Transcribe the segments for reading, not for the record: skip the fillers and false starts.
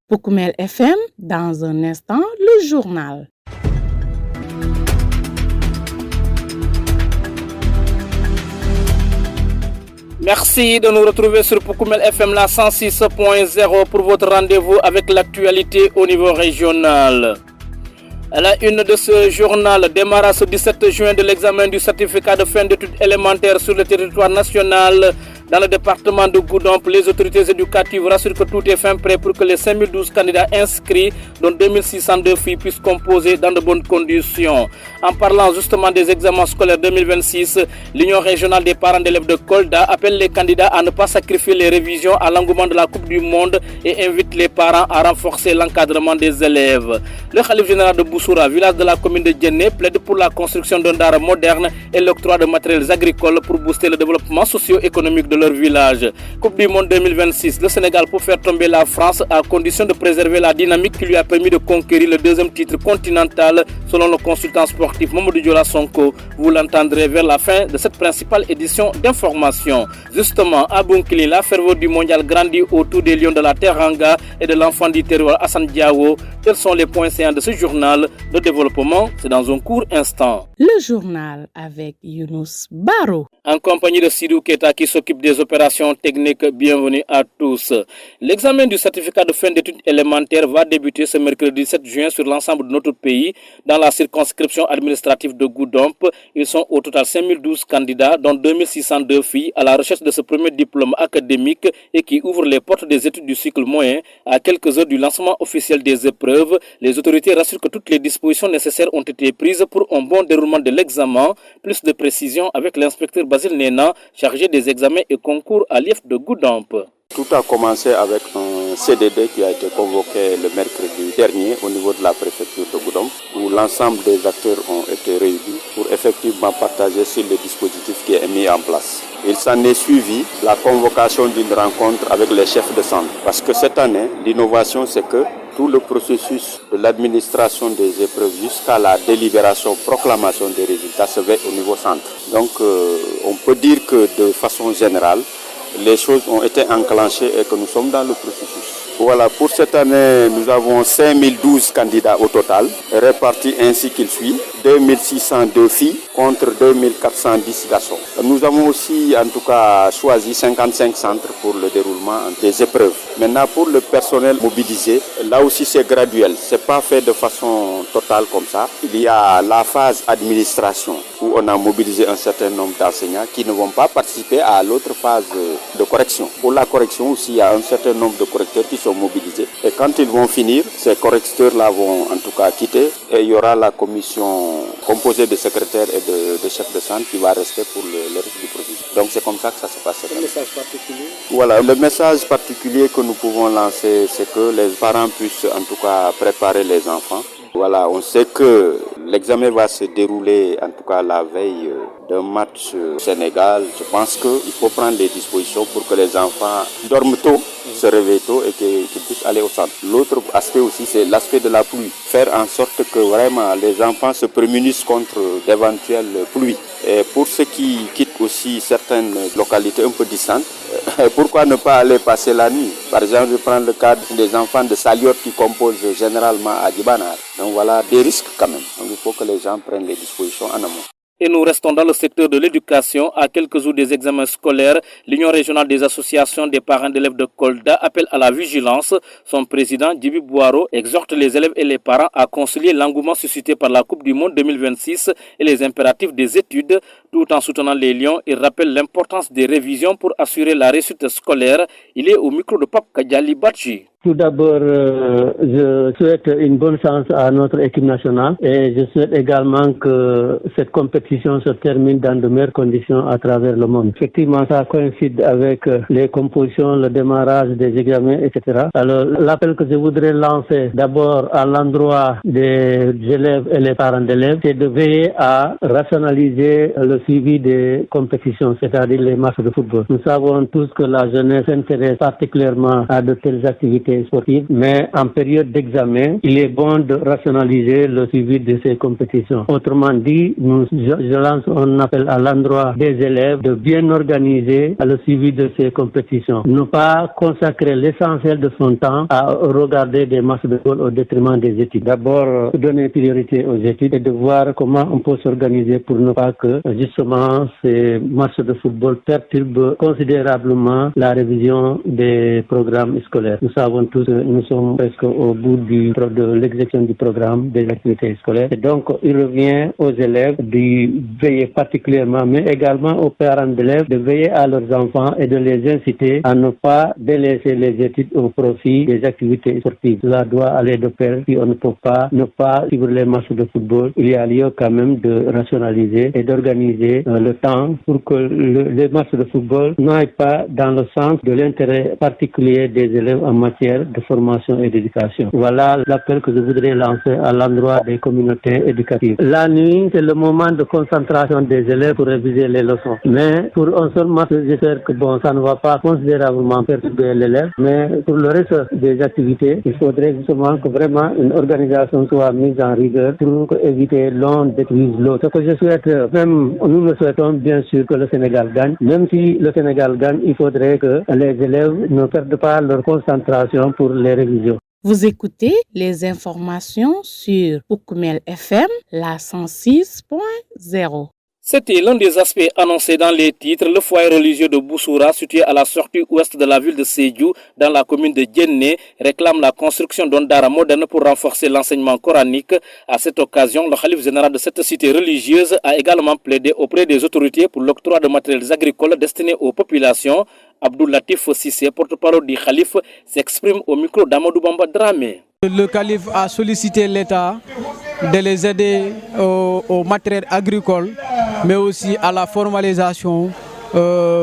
Poukoumel FM, dans un instant, le journal. Merci de nous retrouver sur Poukoumel FM la 106.0 pour votre rendez-vous avec l'actualité au niveau régional. À la une de ce journal, démarrage ce 17 juin de l'examen du certificat de fin d'études élémentaires sur le territoire national. Dans le département de Goudomp, les autorités éducatives rassurent que tout est fin prêt pour que les 5012 candidats inscrits, dont 2602 filles, puissent composer dans de bonnes conditions. En parlant justement des examens scolaires 2026, l'Union régionale des parents d'élèves de Kolda appelle les candidats à ne pas sacrifier les révisions à l'engouement de la Coupe du Monde et invite les parents à renforcer l'encadrement des élèves. Le khalife général de Boussoura, village de la commune de Djenné, plaide pour la construction d'un dara moderne et l'octroi de matériels agricoles pour booster le développement socio-économique de leur village. Coupe du Monde 2026, le Sénégal peut faire tomber la France à condition de préserver la dynamique qui lui a permis de conquérir le deuxième titre continental selon le consultant sportif Mamadou Diola Sonko. Vous l'entendrez vers la fin de cette principale édition d'information. Justement, à Bounkiling, la ferveur du mondial grandit autour des lions de la Teranga et de l'enfant du terroir Hassan Diawo. Quels sont les points saillants de ce journal? Le développement, c'est dans un court instant. Le journal avec Younous Baro. En compagnie de Sidou Keta qui s'occupe des opérations techniques, bienvenue à tous. L'examen du certificat de fin d'études élémentaires va débuter ce mercredi 7 juin sur l'ensemble de notre pays dans la circonscription administrative de Goudomp. Ils sont au total 5012 candidats, dont 2602 filles, à la recherche de ce premier diplôme académique et qui ouvre les portes des études du cycle moyen. À quelques heures du lancement officiel des épreuves, les autorités rassurent que toutes les dispositions nécessaires ont été prises pour un bon déroulement de l'examen. Plus de précisions avec l'inspecteur Basile Nena, chargé des examens et concours à l'IEF de Goudomp. Tout a commencé avec un CDD qui a été convoqué le mercredi dernier au niveau de la préfecture de Goudomp, où l'ensemble des acteurs ont été réunis pour effectivement partager sur le dispositif qui est mis en place. Il s'en est suivi la convocation d'une rencontre avec les chefs de centre. Parce que cette année, l'innovation, c'est que tout le processus de l'administration des épreuves jusqu'à la délibération, proclamation des résultats se fait au niveau centre. Donc on peut dire que de façon générale, les choses ont été enclenchées et que nous sommes dans le processus. Voilà, pour cette année, nous avons 5012 candidats au total, répartis ainsi qu'il suit, 2602 filles contre 2410 garçons. Nous avons aussi, en tout cas, choisi 55 centres pour le déroulement des épreuves. Maintenant, pour le personnel mobilisé, là aussi c'est graduel, c'est pas fait de façon totale comme ça. Il y a la phase administration où on a mobilisé un certain nombre d'enseignants qui ne vont pas participer à l'autre phase de correction. Pour la correction aussi, il y a un certain nombre de correcteurs qui sont mobilisés. Et quand ils vont finir, ces correcteurs-là vont en tout cas quitter et il y aura la commission composée de secrétaires et de chefs de centre qui va rester pour le reste du processus. Donc c'est comme ça que ça se passe. Un message particulier? Voilà, le message particulier que nous pouvons lancer, c'est que les parents puissent en tout cas préparer les enfants. Voilà, on sait que l'examen va se dérouler en tout cas la veille d'un match au Sénégal. Je pense qu'il faut prendre les dispositions pour que les enfants dorment tôt, se réveillent tôt et qu'ils puissent aller au centre. L'autre aspect aussi, c'est l'aspect de la pluie. Faire en sorte que vraiment les enfants se prémunissent contre d'éventuelles pluies. Et pour ceux qui quittent aussi certaines localités un peu distantes, pourquoi ne pas aller passer la nuit? Par exemple, je prends le cas des enfants de Saliot qui composent généralement à Djibanar. Donc voilà, des risques quand même. Donc il faut que les gens prennent les dispositions en amont. Et nous restons dans le secteur de l'éducation. À quelques jours des examens scolaires, l'Union régionale des associations des parents d'élèves de Kolda appelle à la vigilance. Son président, Djibi Bouaro, exhorte les élèves et les parents à concilier l'engouement suscité par la Coupe du Monde 2026 et les impératifs des études. Tout en soutenant les Lions, il rappelle l'importance des révisions pour assurer la réussite scolaire. Il est au micro de Pape Kadjali Badji. Tout d'abord, je souhaite une bonne chance à notre équipe nationale et je souhaite également que cette compétition se termine dans de meilleures conditions à travers le monde. Effectivement, ça coïncide avec les compositions, le démarrage des examens, etc. Alors, l'appel que je voudrais lancer d'abord à l'endroit des élèves et les parents d'élèves, c'est de veiller à rationaliser le suivi des compétitions, c'est-à-dire les matchs de football. Nous savons tous que la jeunesse s'intéresse particulièrement à de telles activités activités sportives, mais en période d'examen, il est bon de rationaliser le suivi de ces compétitions. Autrement dit, je lance un appel à l'endroit des élèves de bien organiser le suivi de ces compétitions. Ne pas consacrer l'essentiel de son temps à regarder des matchs de football au détriment des études. D'abord, donner priorité aux études et de voir comment on peut s'organiser pour ne pas que justement ces matchs de football perturbent considérablement la révision des programmes scolaires. Nous savons tous que nous sommes presque au bout de l'exécution du programme des activités scolaires. Et donc, il revient aux élèves de veiller particulièrement, mais également aux parents d'élèves, de veiller à leurs enfants et de les inciter à ne pas délaisser les études au profit des activités sportives. Cela doit aller de pair. Si on ne peut pas ne pas suivre les matchs de football, il y a lieu quand même de rationaliser et d'organiser le temps pour que les matchs de football n'aillent pas dans le sens de l'intérêt particulier des élèves en matière de formation et d'éducation. Voilà l'appel que je voudrais lancer à l'endroit des communautés éducatives. La nuit, c'est le moment de concentration des élèves pour réviser les leçons. Mais pour un seul match, j'espère que ça ne va pas considérablement perturber l'élève. Mais pour le reste des activités, il faudrait justement que vraiment une organisation soit mise en rigueur pour éviter l'un détruise l'autre. Ce que je souhaite, même nous le souhaitons bien sûr que le Sénégal gagne. Même si le Sénégal gagne, il faudrait que les élèves ne perdent pas leur concentration pour les révisions. Vous écoutez les informations sur Poukoumel FM, la 106.0. C'était l'un des aspects annoncés dans les titres. Le foyer religieux de Boussoura, situé à la sortie ouest de la ville de Sédhiou, dans la commune de Djenné, réclame la construction d'un dara moderne pour renforcer l'enseignement coranique. À cette occasion, le khalife général de cette cité religieuse a également plaidé auprès des autorités pour l'octroi de matériels agricoles destinés aux populations. Abdou Latif Sissé, porte-parole du khalife, s'exprime au micro d'Amadou Bamba Dramé. Le calife a sollicité l'État de les aider au matériel agricole, mais aussi à la formalisation,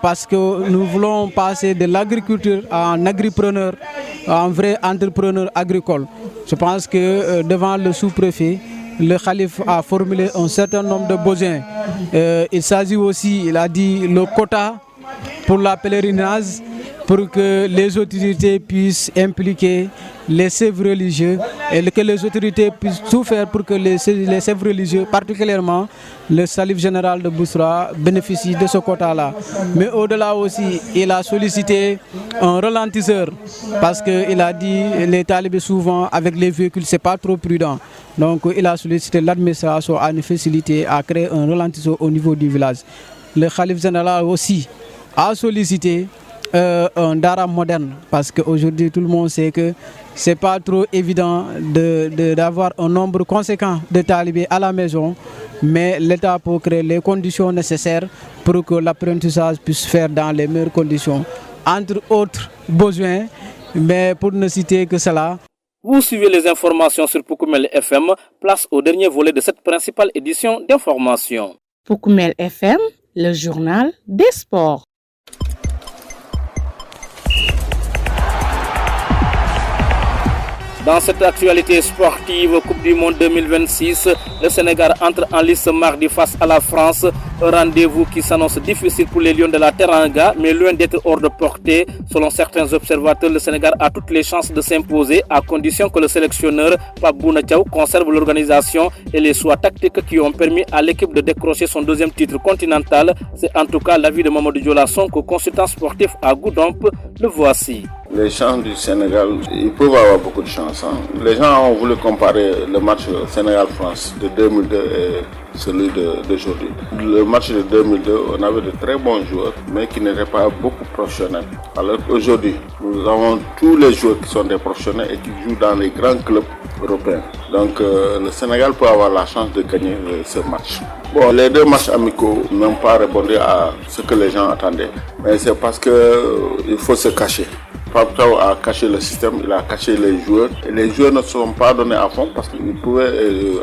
parce que nous voulons passer de l'agriculture à un agripreneur, à un vrai entrepreneur agricole. Je pense que devant le sous-préfet, le calife a formulé un certain nombre de besoins. Il s'agit aussi, il a dit, le quota pour la pèlerinage, pour que les autorités puissent impliquer les chefs religieux et que les autorités puissent tout faire pour que les chefs religieux, particulièrement le calife général de Boussoura, bénéficient de ce quota-là. Mais au-delà aussi, il a sollicité un ralentisseur parce qu'il a dit les talibés souvent avec les véhicules, c'est pas trop prudent. Donc il a sollicité l'administration à nous faciliter à créer un ralentisseur au niveau du village. Le calife général aussi a sollicité un dara moderne parce qu'aujourd'hui tout le monde sait que c'est pas trop évident d'avoir un nombre conséquent de talibés à la maison, mais l'État peut créer les conditions nécessaires pour que l'apprentissage puisse se faire dans les meilleures conditions, entre autres besoins, mais pour ne citer que cela. Vous suivez les informations sur Poukoumel FM, place au dernier volet de cette principale édition d'information. Poukoumel FM, le journal des sports. Dans cette actualité sportive, Coupe du Monde 2026, le Sénégal entre en lice mardi face à la France. Un rendez-vous qui s'annonce difficile pour les Lions de la Teranga, mais loin d'être hors de portée. Selon certains observateurs, le Sénégal a toutes les chances de s'imposer à condition que le sélectionneur Pape Bouna Diaw conserve l'organisation et les choix tactiques qui ont permis à l'équipe de décrocher son deuxième titre continental. C'est en tout cas l'avis de Mamadou Diola Sonko, consultant sportif à Goudomp. Le voici. Les chances du Sénégal, ils peuvent avoir beaucoup de chance. Les gens ont voulu comparer le match Sénégal-France de 2002 et celui d'aujourd'hui. Le match de 2002, on avait de très bons joueurs, mais qui n'étaient pas beaucoup professionnels. Alors qu'aujourd'hui, nous avons tous les joueurs qui sont des professionnels et qui jouent dans les grands clubs européens. Donc le Sénégal peut avoir la chance de gagner ce match. Bon, les deux matchs amicaux n'ont pas répondu à ce que les gens attendaient. Mais c'est parce qu'il faut se cacher. Pape Thiaw a caché le système, il a caché les joueurs. Et les joueurs ne se sont pas donnés à fond parce qu'ils pouvaient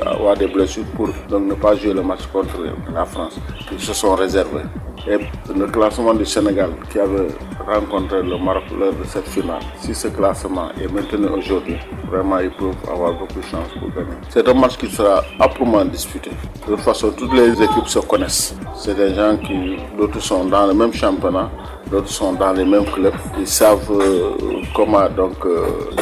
avoir des blessures pour donc ne pas jouer le match contre la France. Ils se sont réservés. et le classement du Sénégal qui avait rencontré le Maroc lors de cette finale, si ce classement est maintenu aujourd'hui, vraiment ils peuvent avoir beaucoup de chance pour gagner. C'est un match qui sera âprement disputé. De toute façon, toutes les équipes se connaissent. C'est des gens qui, d'autres sont dans le même championnat, d'autres sont dans les mêmes clubs. Ils savent comment donc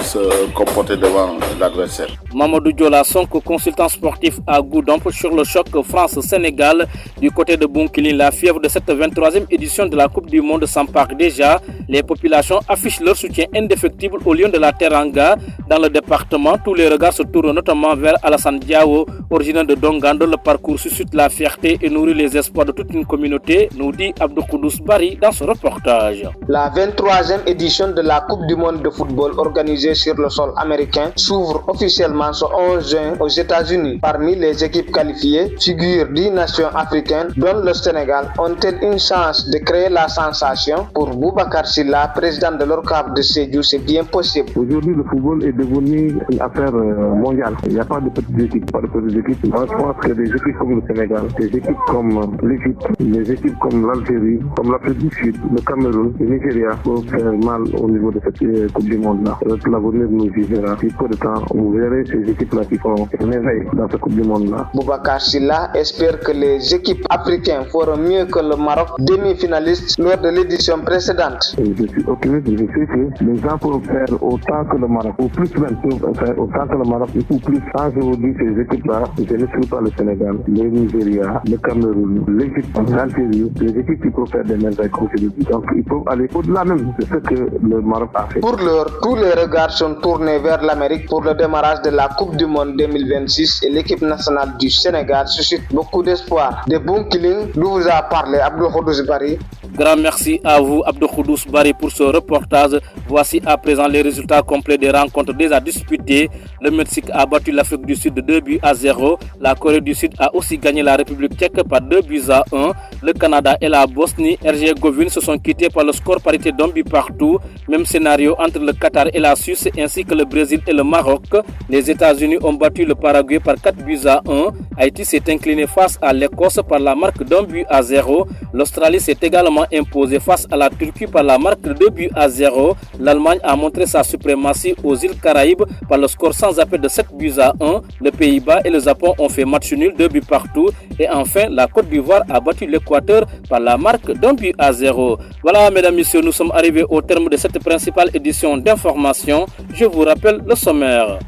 se comporter devant l'adversaire. Mamadou Diola Sonko, consultant sportif à Goudomp sur le choc France-Sénégal. Du côté de Bounkiling, la fièvre de cette 23e édition de la Coupe du Monde s'empare déjà. Les populations affichent leur soutien indéfectible aux Lions de la Teranga. Dans le département, tous les regards se tournent notamment vers Alassane Diao, originaire de Dongando. Le parcours suscite la fierté et nourrit les espoirs de toute une communauté, nous dit Abdou Koudous Bari dans ce reportage. La 23e édition de la Coupe du Monde de football organisée sur le sol américain s'ouvre officiellement ce 11 juin aux États-Unis. Parmi les équipes qualifiées figurent 10 nations africaines, dont le Sénégal. Ont-elles une chance de créer la sensation? Pour Boubacar Silla, président de l'ORCAV de Sédhiou, c'est bien possible. Aujourd'hui, le football est devenu une affaire mondiale. Il n'y a pas de petites équipes, Moi, je pense que des équipes comme le Sénégal, des équipes comme l'Égypte, des équipes comme l'Algérie, comme l'Afrique du Sud, le Cameroun, le Nigeria peuvent faire mal au niveau de cette Coupe du Monde-là. L'avenir nous jugera. Depuis peu de temps, on verrait ces équipes-là qui font un éveil dans cette Coupe du Monde-là. Boubacar Silla espère que les équipes africaines feront mieux que le Maroc, demi-finaliste lors de l'édition précédente. Je suis optimiste, je sais que les gens peuvent faire autant que le Maroc, ou plus même peuvent faire autant que le Maroc, ou plus. Quand je vous dis ces équipes-là, je ne suis pas le Sénégal, le Nigeria, le Cameroun, l'Égypte, l'Algérie, les équipes qui peuvent faire des merveilles comme je le dis. Donc ils peuvent aller au-delà même de ce que le Maroc a fait. Pour l'heure, tous les regards sont tournés vers l'Amérique pour le démarrage de la Coupe du Monde 2026 et l'équipe nationale du Sénégal suscite beaucoup d'espoir. De Bounkiling, d'où vous a parlé Abdou Koudous Bari. Grand merci à vous, Abdou Koudous Bari, pour ce reportage. Voici à présent les résultats complets des rencontres déjà disputées. Le Mexique a battu l'Afrique du Sud de 2-0. La Corée du Sud a aussi gagné la République tchèque par 2-1. Le Canada et la Bosnie-Herzégovine se sont quittés par le score parité d'un but partout. Même scénario entre le Qatar et la Suisse, ainsi que le Brésil et le Maroc. Les États-Unis ont battu le Paraguay par 4-1. Haïti s'est incliné face à l'Écosse par la marque d'1-0. L'Australie s'est également imposée face à la Turquie par la marque de 2-0. L'Allemagne a montré sa suprématie aux îles Caraïbes par le score sans appel de 7-1. Le Pays-Bas et le Japon ont fait match nul, 2 buts partout. Et enfin, la Côte d'Ivoire a battu l'Équateur par la marque d'1-0. Voilà, mesdames, messieurs, nous sommes arrivés au terme de cette principale édition d'information. Je vous rappelle le sommaire.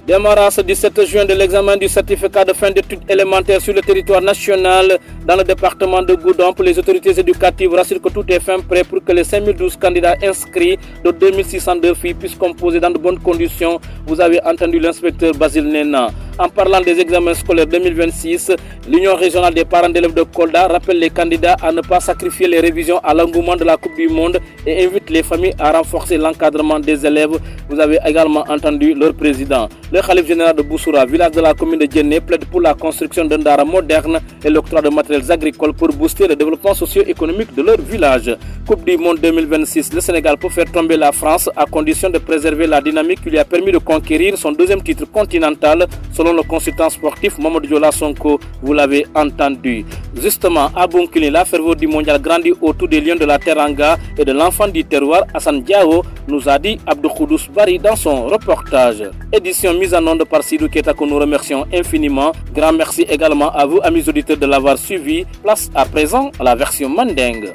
Démarrage ce 17 juin de l'examen du certificat de fin d'études élémentaires sur le territoire national. Dans le département de Goudomp, les autorités éducatives rassurent que tout est fin prêt pour que les 5012 candidats inscrits de 2602 filles puissent composer dans de bonnes conditions. Vous avez entendu l'inspecteur Basile Nena. En parlant des examens scolaires 2026, l'Union régionale des parents d'élèves de Kolda rappelle les candidats à ne pas sacrifier les révisions à l'engouement de la Coupe du Monde et invite les familles à renforcer l'encadrement des élèves. Vous avez également entendu leur président. Le Khalif général de Boussoura, village de la commune de Djenné, plaide pour la construction d'un dara moderne et l'octroi de matériels agricoles pour booster le développement socio-économique de leur village. Coupe du Monde 2026, le Sénégal peut faire tomber la France à condition de préserver la dynamique qui lui a permis de conquérir son deuxième titre continental, selon le consultant sportif Mamadou Diola Sonko. Vous l'avez entendu. Justement, à Bounkiling, la ferveur du mondial grandit autour des Lions de la Teranga et de l'enfant du terroir, Hassan Diao, nous a dit Abdou Koudous Bari dans son reportage. Édition mise en onde par Sidou Keta que nous remercions infiniment. Grand merci également à vous, amis auditeurs, de l'avoir suivi. Place à présent à la version Mandingue.